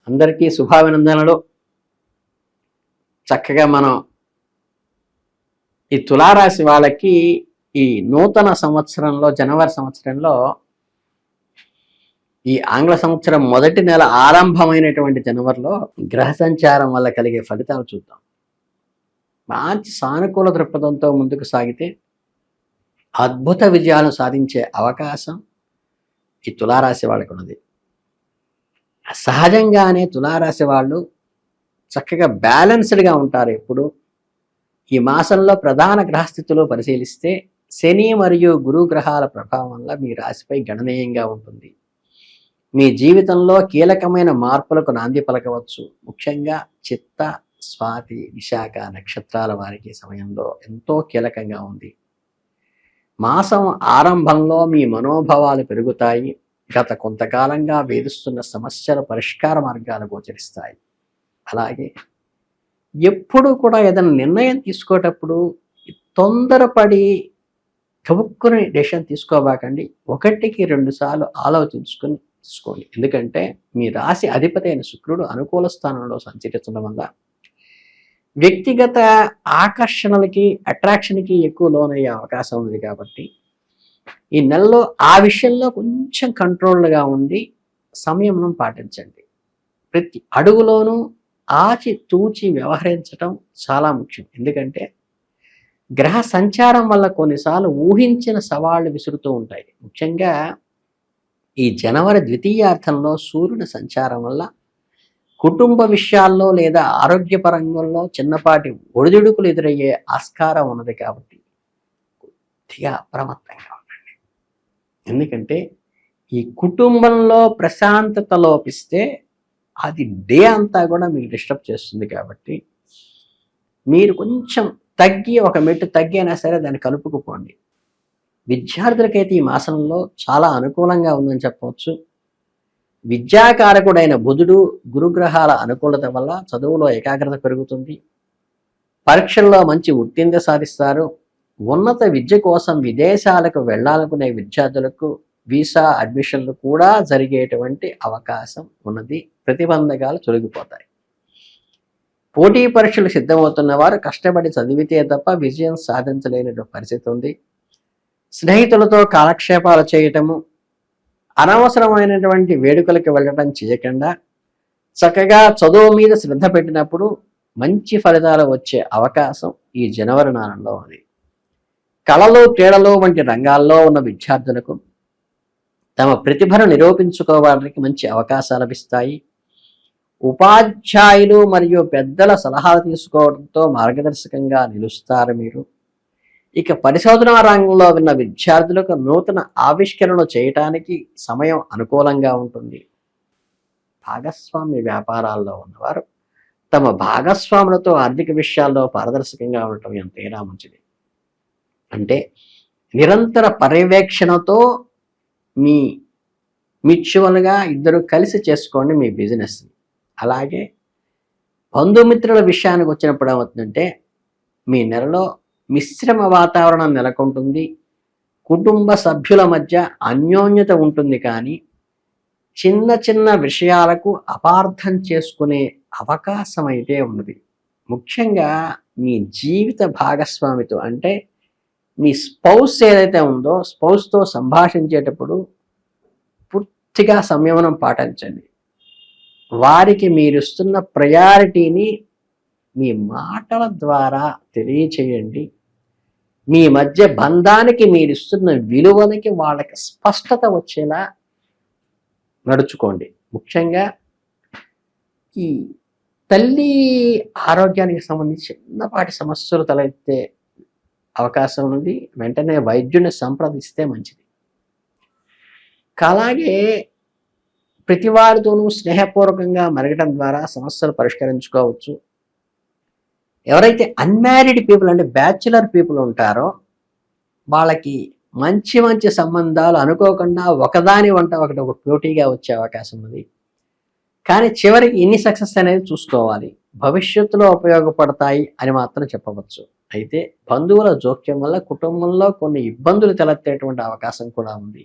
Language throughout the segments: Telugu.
అందరికీ శుభాభినందనలు. చక్కగా మనం ఈ తులారాశి వాళ్ళకి ఈ నూతన సంవత్సరంలో జనవరి సంవత్సరంలో ఈ ఆంగ్ల సంవత్సరం మొదటి నెల ఆరంభమైనటువంటి జనవరిలో గ్రహ సంచారం వల్ల కలిగే ఫలితాలు చూద్దాం. మంచి సానుకూల దృక్పథంతో ముందుకు సాగితే అద్భుత విజయాలను సాధించే అవకాశం ఈ తులారాశి వాళ్ళకు ఉన్నది. సహజంగానే తులారాశి వాళ్ళు చక్కగా బ్యాలెన్స్డ్గా ఉంటారు. ఎప్పుడు ఈ మాసంలో ప్రధాన గ్రహస్థితులు పరిశీలిస్తే శని మరియు గురు గ్రహాల ప్రభావం వల్ల మీ రాశిపై గణనీయంగా ఉంటుంది. మీ జీవితంలో కీలకమైన మార్పులకు నాంది పలకవచ్చు. ముఖ్యంగా చిత్త, స్వాతి, విశాఖ నక్షత్రాల వారికి సమయంలో ఎంతో కీలకంగా ఉంది. మాసం ఆరంభంలో మీ మనోభావాలు పెరుగుతాయి. గత కొంతకాలంగా వేధిస్తున్న సమస్యల పరిష్కార మార్గాలు గోచరిస్తాయి. అలాగే ఎప్పుడు కూడా ఏదైనా నిర్ణయం తీసుకోవటప్పుడు తొందరపడి కవుక్కుని డెసిషన్ తీసుకోబాకండి. 1-2 సార్లు ఆలోచించుకొని తీసుకోండి. ఎందుకంటే మీ రాశి అధిపతి అయిన శుక్రుడు అనుకూల స్థానంలో సంచరించడం వల్ల వ్యక్తిగత ఆకర్షణలకి, అట్రాక్షన్కి ఎక్కువ లోనయ్యే అవకాశం ఉంది. కాబట్టి ఈ నెలలో ఆ విషయంలో కొంచెం కంట్రోల్గా ఉండి సంయమనం పాటించండి. ప్రతి అడుగులోనూ ఆచి తూచి వ్యవహరించడం చాలా ముఖ్యం. ఎందుకంటే గ్రహ సంచారం వల్ల కొన్నిసార్లు ఊహించిన సవాళ్లు విసురుతూ ఉంటాయి. ముఖ్యంగా ఈ జనవరి ద్వితీయార్థంలో సూర్యుని సంచారం వల్ల కుటుంబ విషయాల్లో లేదా ఆరోగ్యపరంగా చిన్నపాటి ఒడిదుడుకులు ఎదురయ్యే ఆస్కారం ఉన్నది. కాబట్టి కొద్దిగా అప్రమత్తంగా ఉండండి. ఎందుకంటే ఈ కుటుంబంలో ప్రశాంతత లోపిస్తే అది డే అంతా కూడా మీకు డిస్టర్బ్ చేస్తుంది. కాబట్టి మీరు కొంచెం తగ్గి, ఒక మెట్టు తగ్గి అయినా సరే దాన్ని కలుపుకుపోండి. విద్యార్థులకైతే ఈ మాసంలో చాలా అనుకూలంగా ఉందని చెప్పవచ్చు. విద్యాకారకుడైన బుధుడు, గురుగ్రహాల అనుకూలత వల్ల చదువులో ఏకాగ్రత పెరుగుతుంది. పరీక్షల్లో మంచి ఉత్తీర్ణత సాధిస్తారు. ఉన్నత విద్య కోసం విదేశాలకు వెళ్ళాలనుకునే విద్యార్థులకు వీసా అడ్మిషన్లు కూడా జరిగేటువంటి అవకాశం ఉన్నది. ప్రతిబంధకాలు తొలగిపోతాయి. పోటీ పరీక్షలు సిద్ధమవుతున్న వారు కష్టపడి చదివితే తప్ప విజయం సాధించలేని పరిస్థితి ఉంది. స్నేహితులతో కాలక్షేపాలు చేయటము, అనవసరమైనటువంటి వేడుకలకు వెళ్ళటం చేయకుండా చక్కగా చదువు మీద శ్రద్ధ పెట్టినప్పుడు మంచి ఫలితాలు వచ్చే అవకాశం ఈ జనవరి నెలలో ఉంది. కళలు, క్రీడలు వంటి రంగాల్లో ఉన్న విద్యార్థులకు తమ ప్రతిభను నిరూపించుకోవడానికి మంచి అవకాశాలు లభిస్తాయి. ఉపాధ్యాయులు మరియు పెద్దల సలహాలు తీసుకోవడంతో మార్గదర్శకంగా నిలుస్తారు మీరు. ఇక పరిశోధనా రంగంలో ఉన్న విద్యార్థులకు నూతన ఆవిష్కరణలు చేయటానికి సమయం అనుకూలంగా ఉంటుంది. భాగస్వామ్య వ్యాపారాల్లో ఉన్నవారు తమ భాగస్వాములతో ఆర్థిక విషయాల్లో పారదర్శకంగా ఉండటం ఎంతైనా మంచిది. అంటే నిరంతర పర్యవేక్షణతో మీ మ్యూచువల్గా ఇద్దరు కలిసి చేసుకోండి మీ బిజినెస్ని. అలాగే బంధుమిత్రుల విషయానికి వచ్చినప్పుడు ఏమవుతుందంటే మీ నెలలో మిశ్రమ వాతావరణం నెలకొంటుంది. కుటుంబ సభ్యుల మధ్య అన్యోన్యత ఉంటుంది. కానీ చిన్న చిన్న విషయాలకు అపార్థం చేసుకునే అవకాశం అయితే ఉన్నది. ముఖ్యంగా మీ జీవిత భాగస్వామితో, అంటే మీ స్పౌస్ ఏదైతే ఉందో స్పౌస్తో సంభాషించేటప్పుడు పూర్తిగా సంయమనం పాటించండి. వారికి మీరిస్తున్న ప్రయారిటీని మీ మాటల ద్వారా తెలియచేయండి. మీ మధ్య బంధానికి మీరిస్తున్న విలువలకి వాళ్ళకి స్పష్టత వచ్చేలా నడుచుకోండి. ముఖ్యంగా ఈ తల్లి ఆరోగ్యానికి సంబంధించి చిన్నపాటి సమస్యలు తలెత్తే అవకాశం ఉంది. వెంటనే వైద్యుని సంప్రదిస్తే మంచిది. అలాగే ప్రతి వారితోనూ స్నేహపూర్వకంగా మెరగడం ద్వారా సమస్యలు పరిష్కరించుకోవచ్చు. ఎవరైతే అన్మ్యారీడ్ పీపుల్, అంటే బ్యాచులర్ పీపుల్ ఉంటారో వాళ్ళకి మంచి మంచి సంబంధాలు అనుకోకుండా ఒకదాని వంట ఒకటి ఒక పోటీగా వచ్చే అవకాశం ఉంది. కానీ చివరికి ఇన్ని సక్సెస్ అనేది చూసుకోవాలి. భవిష్యత్తులో ఉపయోగపడతాయి అని మాత్రం చెప్పవచ్చు. అయితే బంధువుల జోక్యం వల్ల కుటుంబంలో కొన్ని ఇబ్బందులు తలెత్తేటువంటి అవకాశం కూడా ఉంది.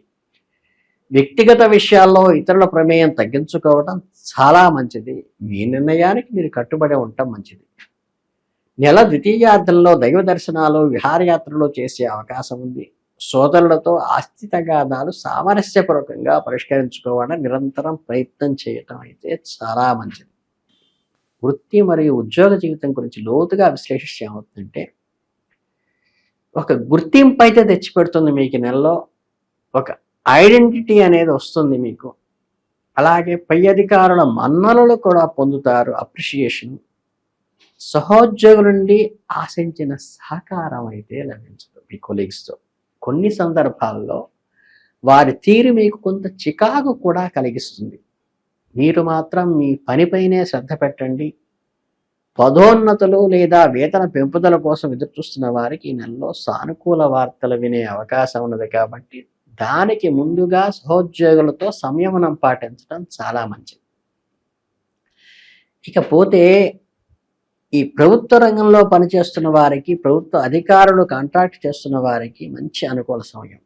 వ్యక్తిగత విషయాల్లో ఇతరుల ప్రమేయం తగ్గించుకోవడం చాలా మంచిది. మీ నిర్ణయానికి మీరు కట్టుబడి ఉండటం మంచిది. నెల ద్వితీయార్థంలో దైవ దర్శనాలు, విహారయాత్రలు చేసే అవకాశం ఉంది. సోదరులతో ఆస్తి తగాదాలు సామరస్యపూర్వకంగా పరిష్కరించుకోవడం నిరంతరం ప్రయత్నం చేయటం అయితే చాలా మంచిది. వృత్తి మరియు ఉద్యోగ జీవితం గురించి లోతుగా విశ్లేషిస్తే ఏమవుతుందంటే, ఒక గుర్తింపు అయితే తెచ్చిపెడుతుంది మీకు నెలలో. ఒక ఐడెంటిటీ అనేది వస్తుంది మీకు. అలాగే పై అధికారుల మన్ననలు కూడా పొందుతారు, అప్రిషియేషన్. సహోద్యోగుల నుండి ఆశించిన సహకారం అయితే లభించదు మీ కొలీగ్స్తో. కొన్ని సందర్భాల్లో వారి తీరు మీకు కొంత చికాకు కూడా కలిగిస్తుంది. మీరు మాత్రం మీ పనిపైనే శ్రద్ధ పెట్టండి. పదోన్నతులు లేదా వేతన పెంపుదల కోసం ఎదురుచూస్తున్న వారికి ఈ నెలలో సానుకూల వార్తలు వినే అవకాశం ఉన్నది కాబట్టి దానికి ముందుగా సహోద్యోగులతో సంయమనం పాటించడం చాలా మంచిది. ఇకపోతే ఈ ప్రభుత్వ రంగంలో పనిచేస్తున్న వారికి, ప్రభుత్వ అధికారులు కాంట్రాక్ట్ చేస్తున్న వారికి మంచి అనుకూల సమయం.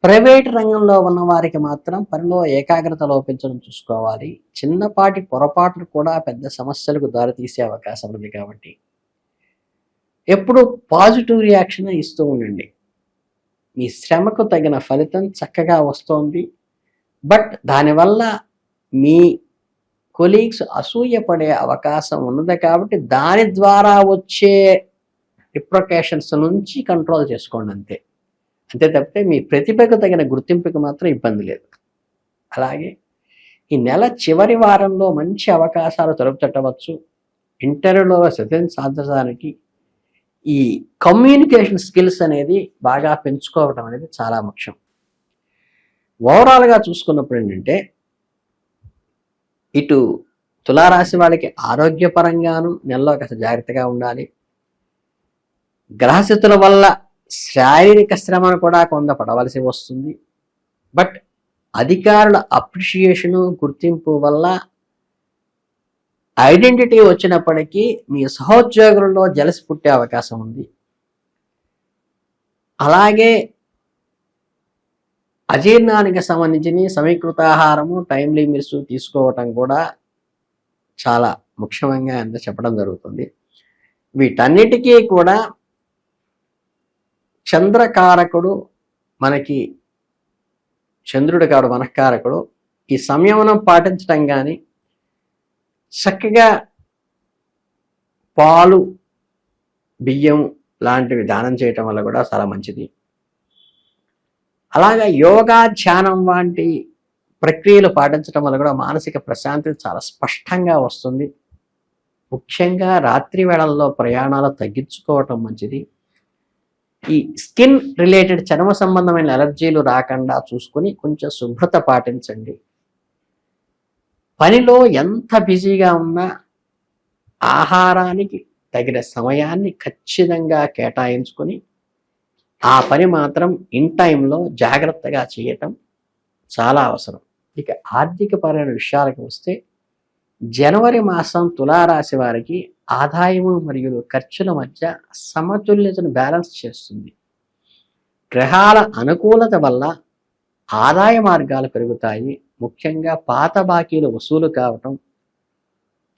ప్రైవేట్ రంగంలో ఉన్న వారికి మాత్రం పనిలో ఏకాగ్రత లోపించడం చూసుకోవాలి. చిన్నపాటి పొరపాట్లు కూడా పెద్ద సమస్యలకు దారితీసే అవకాశం ఉంది కాబట్టి ఎప్పుడు పాజిటివ్ రియాక్షన్ ఇస్తూ ఉండండి. మీ శ్రమకు తగిన ఫలితం చక్కగా వస్తోంది. బట్ దానివల్ల మీ కొలీగ్స్ అసూయపడే అవకాశం ఉన్నది కాబట్టి దాని ద్వారా వచ్చే రిప్రొకేషన్స్ నుంచి కంట్రోల్ చేసుకోండి అంతే. అంతే తప్పితే మీ ప్రతిభకు తగిన గుర్తింపుకి మాత్రం ఇబ్బంది లేదు. అలాగే ఈ నెల చివరి వారంలో మంచి అవకాశాలు తలుపు తట్టవచ్చు. ఇంటర్వ్యూలో సాధించడానికి ఈ కమ్యూనికేషన్ స్కిల్స్ అనేది బాగా పెంచుకోవడం అనేది చాలా ముఖ్యం. ఓవరాల్గా చూసుకున్నప్పుడు ఏంటంటే, ఇటు తులారాశి వాళ్ళకి ఆరోగ్యపరంగాను నెలలో కాస్త జాగ్రత్తగా ఉండాలి. గ్రహస్థితుల వల్ల శారీరక శ్రమను కూడా కొంత పడవలసి వస్తుంది. బట్ అధికారుల అప్రిషియేషను, గుర్తింపు వల్ల ఐడెంటిటీ వచ్చినప్పటికీ మీ సహోద్యోగులలో జలసి పుట్టే అవకాశం ఉంది. అలాగే అజీర్ణానికి సంబంధించిన సమీకృతాహారము, టైమ్లీ మీల్స్ తీసుకోవటం కూడా చాలా ముఖ్యంగా ఎంత చెప్పడం జరుగుతుంది. వీటన్నిటికీ కూడా చంద్రకారకుడు మనకి, చంద్రుడు కాడు మనఃకారకుడు. ఈ సంయమనం పాటించడం కానీ, చక్కగా పాలు, బియ్యం లాంటివి దానం చేయటం వల్ల కూడా చాలా మంచిది. అలాగే యోగా, ధ్యానం వంటి ప్రక్రియలు పాటించడం వల్ల కూడా మానసిక ప్రశాంతి చాలా స్పష్టంగా వస్తుంది. ముఖ్యంగా రాత్రి వేళల్లో ప్రయాణాలు తగ్గించుకోవటం మంచిది. ఈ స్కిన్ రిలేటెడ్ చర్మ సంబంధమైన అలర్జీలు రాకుండా చూసుకుని కొంచెం శుభ్రత పాటించండి. పనిలో ఎంత బిజీగా ఉన్నా ఆహారానికి తగిన సమయాన్ని ఖచ్చితంగా కేటాయించుకొని ఆ పని మాత్రం ఇన్ టైంలో జాగ్రత్తగా చేయటం చాలా అవసరం. ఇక ఆర్థికపరమైన విషయాలకు వస్తే, జనవరి మాసం తులారాశి వారికి ఆదాయము మరియు ఖర్చుల మధ్య సమతుల్యతను బ్యాలెన్స్ చేస్తుంది. గ్రహాల అనుకూలత వల్ల ఆదాయ మార్గాలు పెరుగుతాయి. ముఖ్యంగా పాత బాకీలు వసూలు కావటం,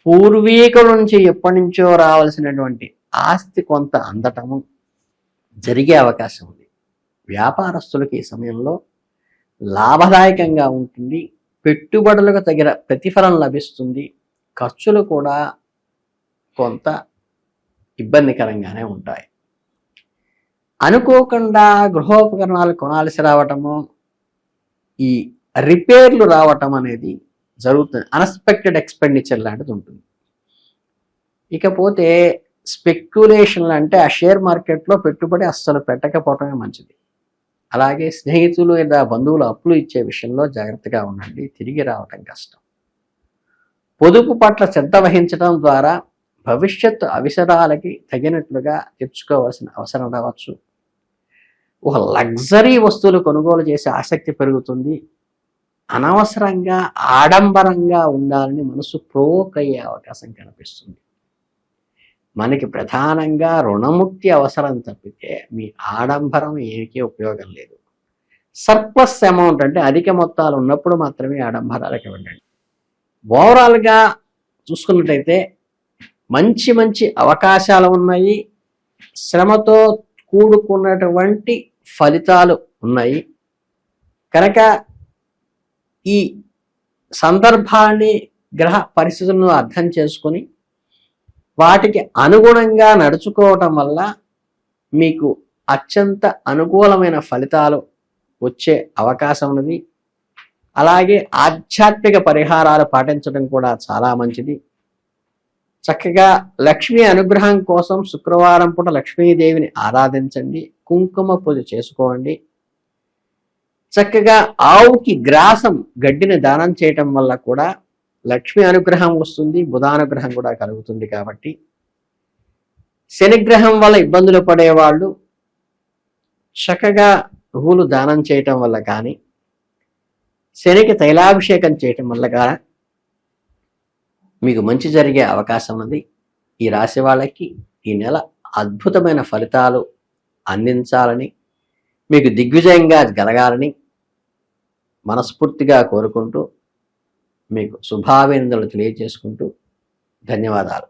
పూర్వీకుల నుంచి ఎప్పటి నుంచో రావాల్సినటువంటి ఆస్తి కొంత అందటము జరిగే అవకాశం ఉంది. వ్యాపారస్తులకి ఈ సమయంలో లాభదాయకంగా ఉంటుంది. పెట్టుబడులకు తగిన ప్రతిఫలం లభిస్తుంది. ఖర్చులు కూడా కొంత ఇబ్బందికరంగానే ఉంటాయి. అనుకోకుండా గృహోపకరణాలు కొనాల్సి రావటము, ఈ రిపేర్లు రావటం అనేది జరుగుతుంది. అన్ఎక్స్పెక్టెడ్ ఎక్స్పెండిచర్ లాంటిది ఉంటుంది. ఇకపోతే స్పెక్యులేషన్లు అంటే ఆ షేర్ మార్కెట్లో పెట్టుబడి అస్సలు పెట్టకపోవటమే మంచిది. అలాగే స్నేహితులు లేదా బంధువులు అప్పులు ఇచ్చే విషయంలో జాగ్రత్తగా ఉండండి, తిరిగి రావటం కష్టం. పొదుపు పట్ల శ్రద్ధ వహించడం ద్వారా భవిష్యత్తు అవసరాలకి తగినట్లుగా తెచ్చుకోవాల్సిన అవసరం రావచ్చు. ఒక లగ్జరీ వస్తువులు కొనుగోలు చేసే ఆసక్తి పెరుగుతుంది. అనవసరంగా ఆడంబరంగా ఉండాలని మనసు ప్రోక్ అయ్యే అవకాశం కనిపిస్తుంది. మనకి ప్రధానంగా రుణముక్తి అవసరం తప్పితే మీ ఆడంబరం ఏమీ ఉపయోగం లేదు. సర్ప్లస్ అమౌంట్ అంటే అధిక మొత్తాలు ఉన్నప్పుడు మాత్రమే ఆడంబరాలకు వెళ్ళండి. ఓవరాల్గా చూసుకున్నట్టయితే మంచి మంచి అవకాశాలు ఉన్నాయి, శ్రమతో కూడుకున్నటువంటి ఫలితాలు ఉన్నాయి. కనుక ఈ సందర్భాన్ని, గ్రహ పరిస్థితులను అర్థం చేసుకొని వాటికి అనుగుణంగా నడుచుకోవటం వల్ల మీకు అత్యంత అనుకూలమైన ఫలితాలు వచ్చే అవకాశం ఉన్నది. అలాగే ఆధ్యాత్మిక పరిహారాలు పాటించడం కూడా చాలా మంచిది. చక్కగా లక్ష్మీ అనుగ్రహం కోసం శుక్రవారం పూట లక్ష్మీదేవిని ఆరాధించండి, కుంకుమ పూజ చేసుకోండి. చక్కగా ఆవుకి గ్రాసం గడ్డిని దానం చేయటం వల్ల కూడా లక్ష్మీ అనుగ్రహం వస్తుంది, బుధానుగ్రహం కూడా కలుగుతుంది. కాబట్టి శనిగ్రహం వల్ల ఇబ్బందులు పడేవాళ్ళు చక్కగా నువ్వులు దానం చేయటం వల్ల కానీ, శనికి తైలాభిషేకం చేయటం వల్ల కానీ మీకు మంచి జరిగే అవకాశం ఉంది. ఈ రాశి వాళ్ళకి ఈ నెల అద్భుతమైన ఫలితాలు అందించాలని, మీకు దిగ్విజయంగా కలగాలని మనస్ఫూర్తిగా కోరుకుంటూ మీకు శుభాభినందనలు తెలియజేసుకుంటూ ధన్యవాదాలు.